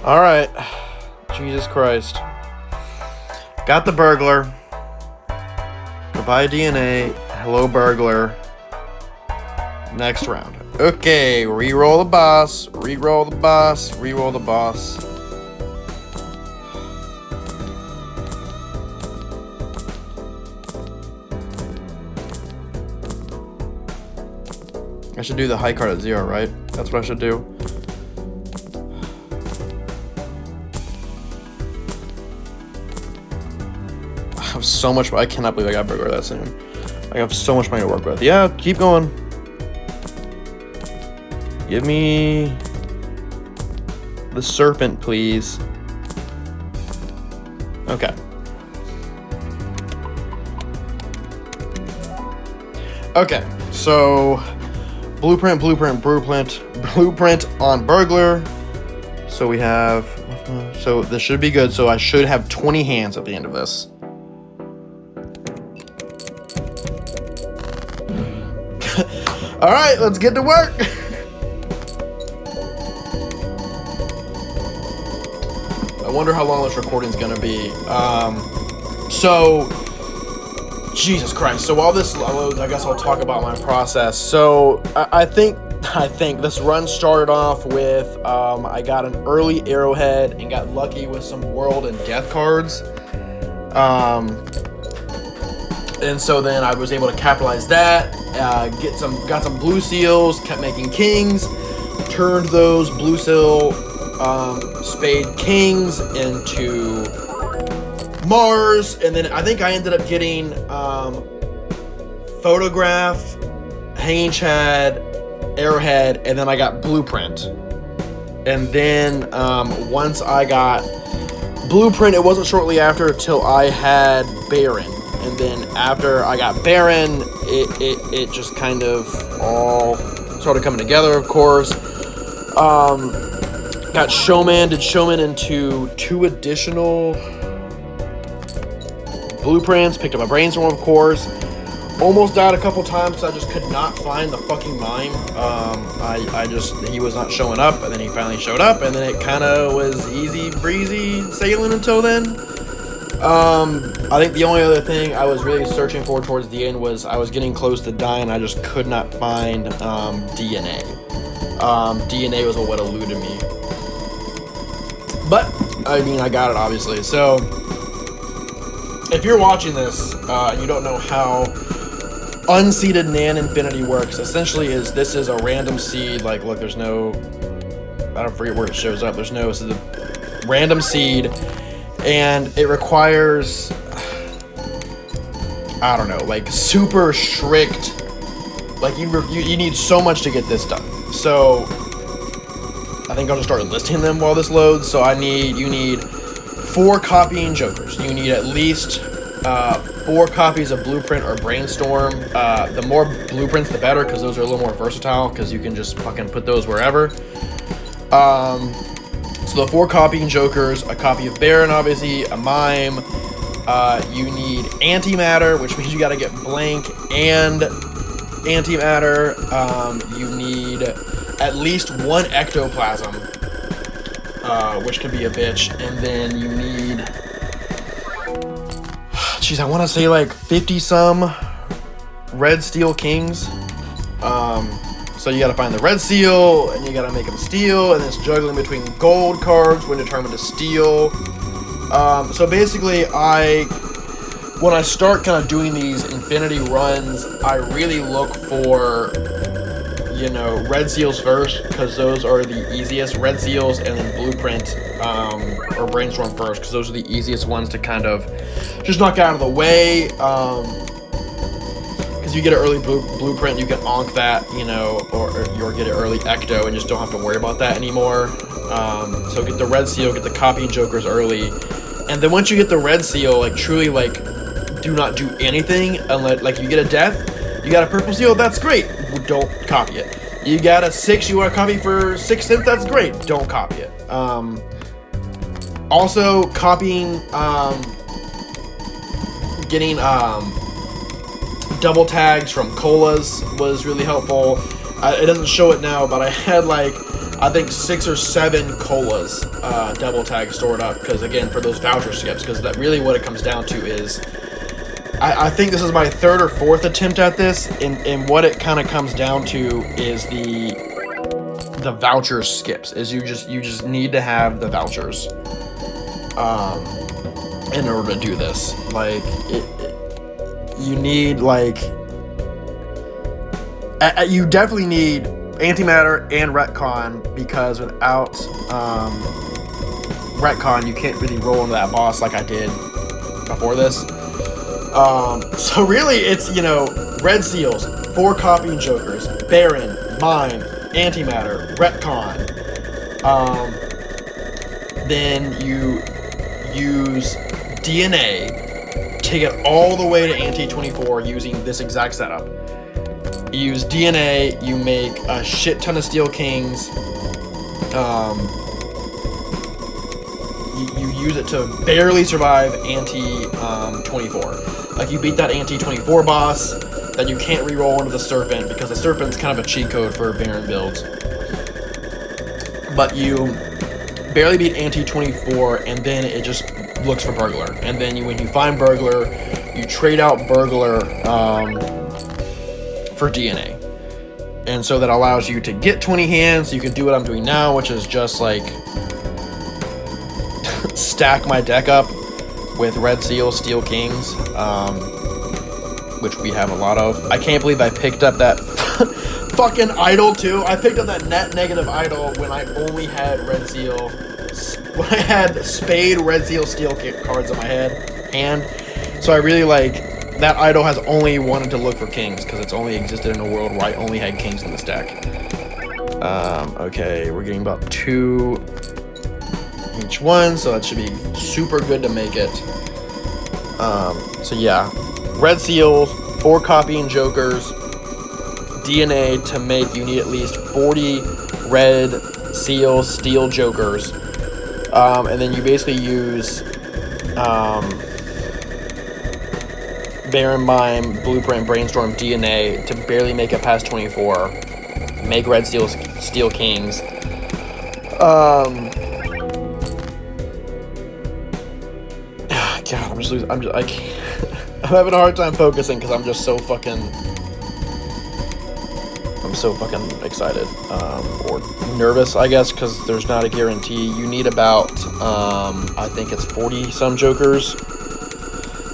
All right. Jesus Christ. Got the burglar. Goodbye DNA. Hello burglar. Next round. Okay, reroll the boss. Reroll the boss. Reroll the boss. I should do the high card at 0, right? That's what I should do. I have so much. I cannot believe I got burglar that soon. I have so much money to work with. Yeah, keep going. Give me the serpent, please. Okay. Okay, so blueprint on burglar. So we have, so this should be good. So I should have 20 hands at the end of this. All right, let's get to work. I wonder how long this recording is gonna be. So Jesus Christ. So while this loads, I guess I'll talk about my process. So I think this run started off with I got an early arrowhead and got lucky with some world and death cards. And so then I was able to capitalize that, got some blue seals, kept making kings, turned those blue seal spade kings into Mars, and then I think I ended up getting photograph, hanging chad, arrowhead, and then I got blueprint. And then once I got blueprint, it wasn't shortly after till I had Baron. And then after I got Baron, it just kind of all started coming together, of course. Got Showman, did Showman into 2 additional blueprints, picked up a brainstorm, of course. Almost died a couple times because I just could not find the fucking mime. He was not showing up, and then he finally showed up, and then it kind of was easy breezy sailing until then. I think the only other thing I was really searching for towards the end was I was getting close to dying. I just could not find DNA. DNA was what eluded me. But, I mean, I got it, obviously. So, if you're watching this and you don't know how Unseeded naneinf works, essentially this is a random seed. Like, look, there's no, I don't forget where it shows up. This is a random seed, and it requires, I don't know, like super strict, like you need so much to get this done. So I think I'll just start listing them while this loads. So you need 4 copying jokers. You need at least 4 copies of blueprint or brainstorm. The more blueprints, the better, because those are a little more versatile, because you can just fucking put those wherever. So the 4 copying jokers, a copy of Baron, obviously, a mime. You need antimatter, which means you got to get blank and antimatter. You need at least 1 ectoplasm, which could be a bitch. And then you need, jeez, I want to say like 50 some red steel kings. So you got to find the red seal, and you got to make them steel, and it's juggling between gold cards when determined to steal. So basically, when I start kind of doing these infinity runs, I really look for, red seals first, because those are the easiest. Red seals, and then blueprint or brainstorm first, because those are the easiest ones to kind of just knock out of the way. Because you get an early blueprint, you can onk that, or get an early ecto and just don't have to worry about that anymore. So get the red seal, get the copying jokers early, and then once you get the red seal, like truly, like do not do anything unless, like, you get a death, you got a purple seal, that's great, don't copy it. You got a 6, you want to copy for 6 cents, that's great, don't copy it. Also copying, getting double tags from colas was really helpful. It doesn't show it now, but I had like I think 6 or 7 colas double tag stored up, because again, for those voucher skips, because that really what it comes down to is, I think this is my 3rd or 4th attempt at this, and what it kind of comes down to is the voucher skips. Is you just need to have the vouchers in order to do this. Like you need like you definitely need antimatter and retcon, because without retcon you can't really roll into that boss like I did before this. So really it's, you know, red seals, 4 copying jokers, Baron, mime, antimatter, retcon. Then you use DNA to get all the way to anti-24 using this exact setup. You use DNA, you make a shit ton of Steel Kings. You use it to barely survive anti-24. Like, you beat that anti-24 boss, then you can't reroll into the Serpent, because the Serpent's kind of a cheat code for Baron builds. But you barely beat anti-24, and then it just looks for Burglar. And then when you find Burglar, you trade out Burglar for DNA. And so that allows you to get 20 hands, so you can do what I'm doing now, which is just, like, stack my deck up with Red Seal, Steel Kings, which we have a lot of. I can't believe I picked up that fucking idol too. I picked up that net negative idol when I only had Red Seal, when I had Spade, Red Seal, Steel cards in my hand. So I really like, that idol has only wanted to look for kings, because it's only existed in a world where I only had kings in this deck. Okay, we're getting about 2 each one, so that should be super good to make it. So yeah, red seals, 4 copying jokers, DNA to make, you need at least 40 red seals, steel jokers, and then you basically use Baron, Mime, Blueprint, Brainstorm, DNA to barely make it past 24, make red seals, Steel Kings. God, I'm just losing. I can't. I'm having a hard time focusing because I'm just so fucking. I'm so fucking excited, or nervous, I guess, because there's not a guarantee. You need about, I think it's 40 some jokers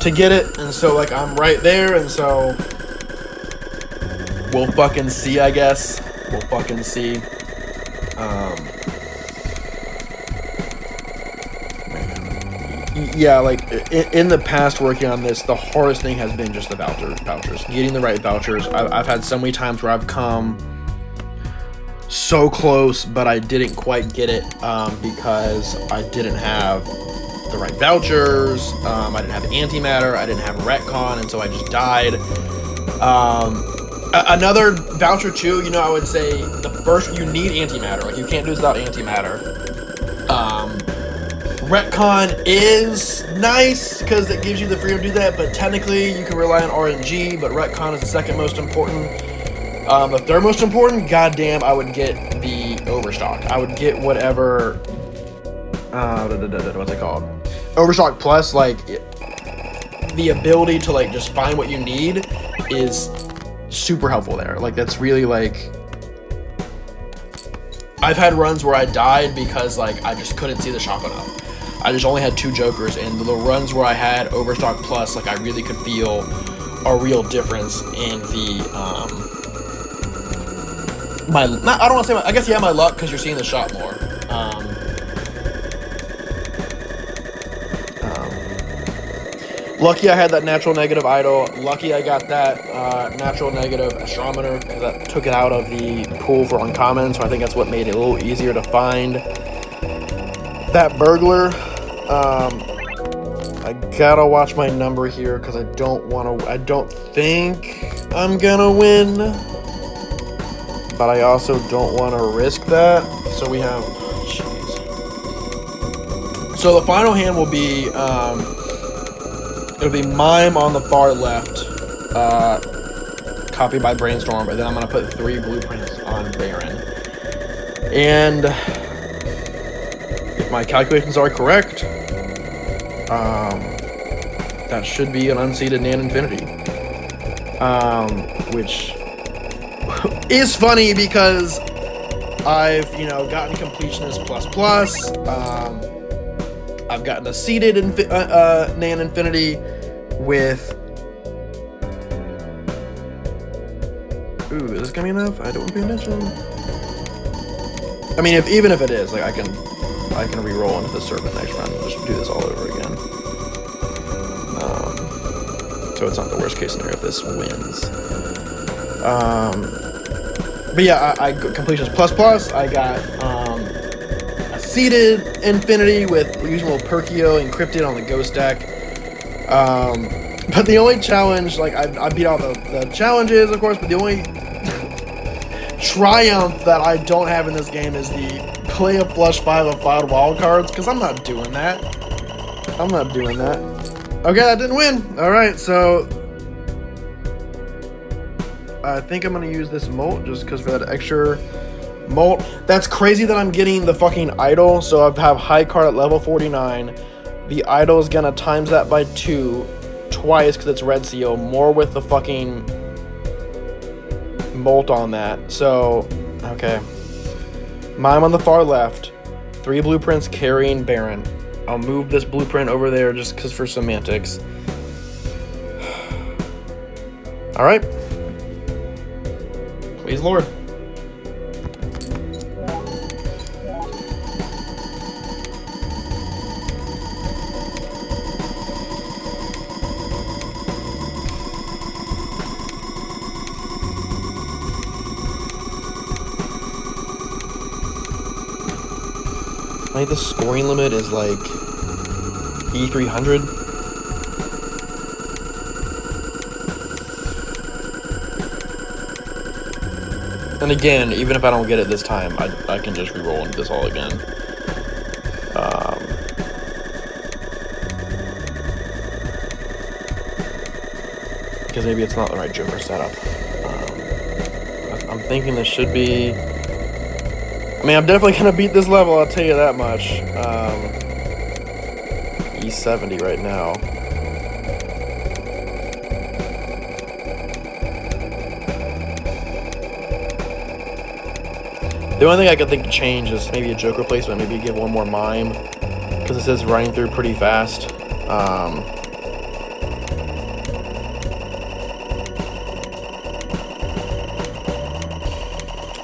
to get it, and so like I'm right there, and so we'll fucking see. I guess we'll fucking see. Yeah, like, in the past working on this, the hardest thing has been just the vouchers. Getting the right vouchers. I've had so many times where I've come so close, but I didn't quite get it because I didn't have the right vouchers. I didn't have antimatter. I didn't have retcon, and so I just died. Another voucher, too, you know, I would say the first, you need antimatter. Like, you can't do this without antimatter. Retcon is nice because it gives you the freedom to do that, but technically you can rely on RNG, but retcon is the second most important. The third most important, goddamn, I would get the Overstock. I would get whatever, what's it called? Overstock Plus, like, the ability to, like, just find what you need is super helpful there. Like, that's really, like, I've had runs where I died because, like, I just couldn't see the shop enough. I just only had 2 jokers, and the runs where I had Overstock Plus, like, I really could feel a real difference in the, I don't want to say I guess, yeah, my luck, because you're seeing the shop more. Lucky I had that natural negative idol. Lucky I got that natural negative astrometer, because that took it out of the pool for uncommon, so I think that's what made it a little easier to find. That burglar, I gotta watch my number here because I don't think I'm gonna win, but I also don't want to risk that. So we have, so the final hand will be, it'll be Mime on the far left, copied by Brainstorm, and then I'm gonna put 3 blueprints on Baron. And if my calculations are correct, that should be an unseeded Nan Infinity. Which is funny because I've, gotten completionist plus. I've gotten a seeded Nan Infinity with... Ooh, is this gonna be enough? I don't pay attention. I mean, even if it is, like, I can re-roll into the serpent next round and just do this all over again. So it's not the worst case scenario if this wins. But yeah, I completions plus. I got a seeded Infinity with usual Perkio encrypted on the Ghost deck. But the only challenge, like, I beat all the challenges, of course, but the only triumph that I don't have in this game is the play a flush 5 of 5 wild cards, because I'm not doing that. Okay, that didn't win. Alright, so I think I'm going to use this molt just because for that extra molt. That's crazy that I'm getting the fucking idol. So I have high card at level 49. The idol is going to times that by 2 twice because it's red seal. More with the fucking molt on that. So, okay. Mime on the far left. 3 blueprints carrying Baron. I'll move this blueprint over there just because for semantics. Alright. Please, Lord. I think the scoring limit is like E300. And again, even if I don't get it this time, I can just re-roll into this all again. Because maybe it's not the right Joker setup. I'm thinking this should be... I mean, I'm definitely going to beat this level, I'll tell you that much. E70 right now. The only thing I could think to change is maybe a Joker placement, maybe give one more Mime, because it says running through pretty fast.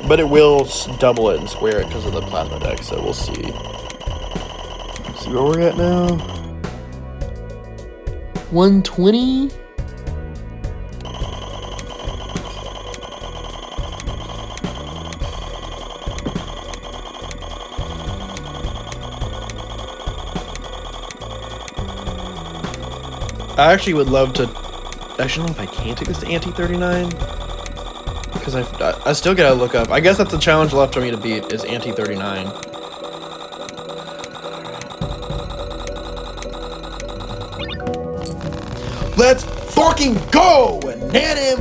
But it will double it and square it because of the plasma deck, so we'll see. See where we're at now. 120. I actually would love to... Actually, I don't know if I can take this to Anti-39. Because I still gotta look up. I guess that's the challenge left for me to beat, is Anti-39. Let's fucking go! naneinf,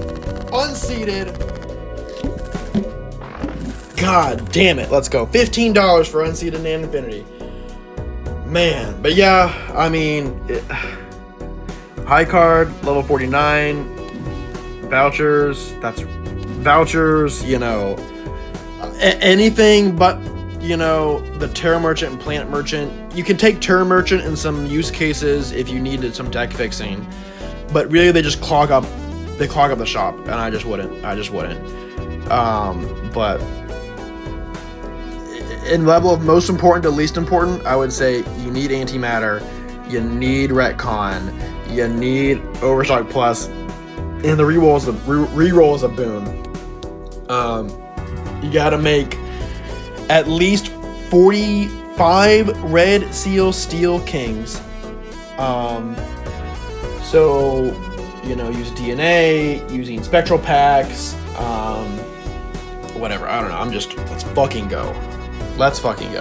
unseeded. God damn it, let's go. $15 for unseeded Nan Infinity. Man, but yeah, I mean... high card, level 49, vouchers, that's vouchers, anything but, the Terra Merchant and Planet Merchant. You can take Terra Merchant in some use cases if you needed some deck fixing, but really they just clog up the shop, and I just wouldn't. But in level of most important to least important, I would say you need Antimatter, you need Retcon, you need Overstock Plus, and the reroll is a boon. You gotta make at least 45 red seal steel kings. So, use DNA, using spectral packs, whatever. I don't know. Let's fucking go.